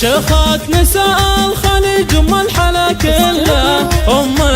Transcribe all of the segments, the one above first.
شيخات نساء الخليج ام الحلا كله،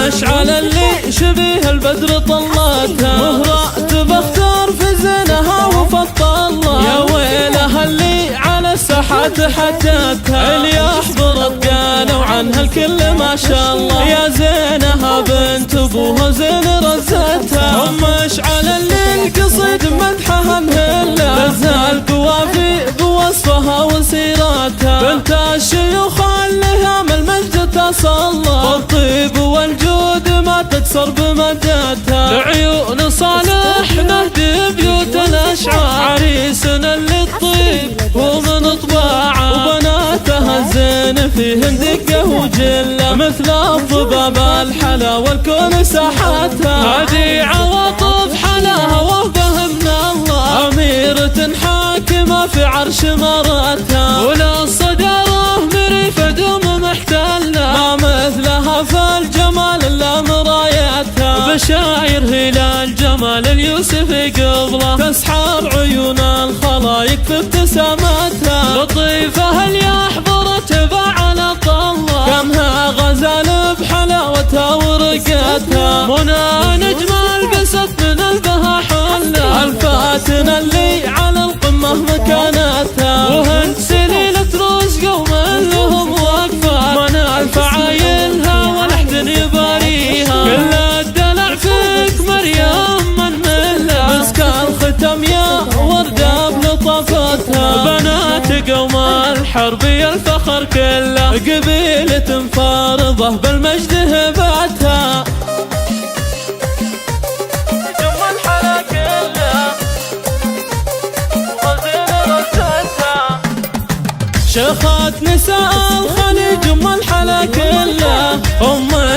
اشعل اللي شبيه البدر طلتها، مهرات بختار في زينها وفضلها، يا ويلها اللي على الساحات حجتها، اللي يحضرت قالوا عنها الكل ما شاء الله، يا زينها بنت ابوها زين رزتها، اشعل اللي القصيد مدحها مهله، لزال قوافي بوصفها وسيرتها، بنت الشيوخ اللي المجد تصلى، بالطيب والجود ما تكسر بمدتها، لعيون صالح نهدي بيوت الاشعار، عريسنا اللي الطيب ومن طباعه، وبناتها الزين فيهن دقه وجله، مثل الضباب الحلا والكون ساحتها، هذه عواطف حلاها وهبه من الله، أميرة حاكمة في عرش مرتها، ولا الصدارة مريفة دوم محتلة، ما مثلها في الجمال إلا مرايتها، بشاير هلال جمال اليوسف قبله، تسحر عيون الخلايق في ابتسامتها، لطيفة اللي يحضر تبع طله، كمها غزال بحلاوتها ورقتها، منى نجم البست من البها حله، الفاتنة اللي على القمة مكانتها، وهند سليلة روس قوم لهم وقفة، من الفعايلها ولحد يباريها، كل الدلع فيك مريم من مله، مسك الختم يا وردة بلطفتها، بنات قوم الحربي الفخر كله، قبيلة فارضة بالمجد هبتها، شيخات نساء الخليج ام الحلا كله،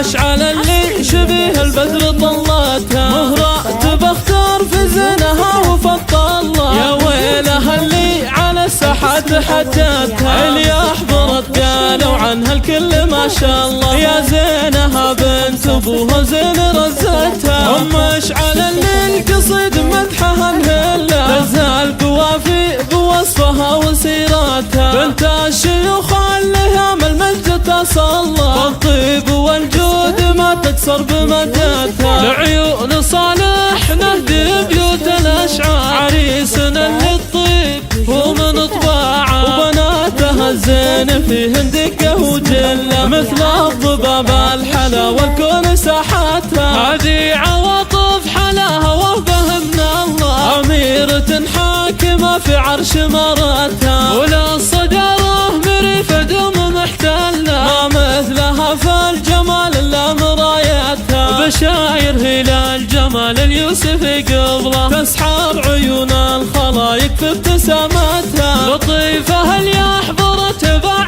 اشعل اللي شبيه البدر طلتها، مهرات بختار في زينها وفضلها، يا ويلها اللي على الساحات حجتها، اللي يحضرت قالوا عنها الكل ما شاء الله، يا زينها بنت ابوها زين رزتها، اشعل اللي القصيد مدحها مهله، لزال قوافي بوصفها وسيرتها، بنت الشيوخ اللي المجد تصلى، بالطيب والجود ما تكسر بمدتها، لعيون صالح نهدي بيوت الاشعار، عريسنا اللي الطيب ومن طباعه، وبناتها الزين فيهن دقه وجله، مثل الضباب الحلا والكون ساحتها، هذه عواطف حلاها وهبه من الله، أميرة حاكمة في عرش مرتها، ولا الصدارة مريفة دوم محتلة، ما مثلها في الجمال إلا مرايتها، بشاير هلال جمال اليوسف قبله، تسحر عيون الخلايق في ابتسامتها، لطيفة اللي يحضر تبع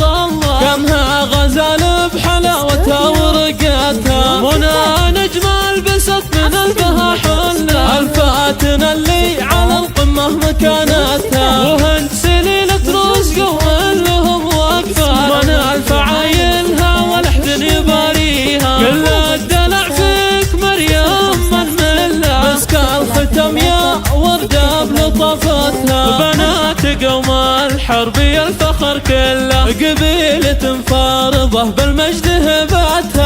طله، كمها غزال بحلاوتها ورقتها، منى نجم البست من البها حله، الفاتنة اللي على القمة مكانتها، وهند سليلة روس قوم لهم وقفة، من الفعايلها ولحد يباريها، كل الدلع فيك مريم من مله، مسك الختم يا وردة بلطفتها، بنات قوم الحربي الفخر كله، قبيلة فارضة بالمجد هبتها.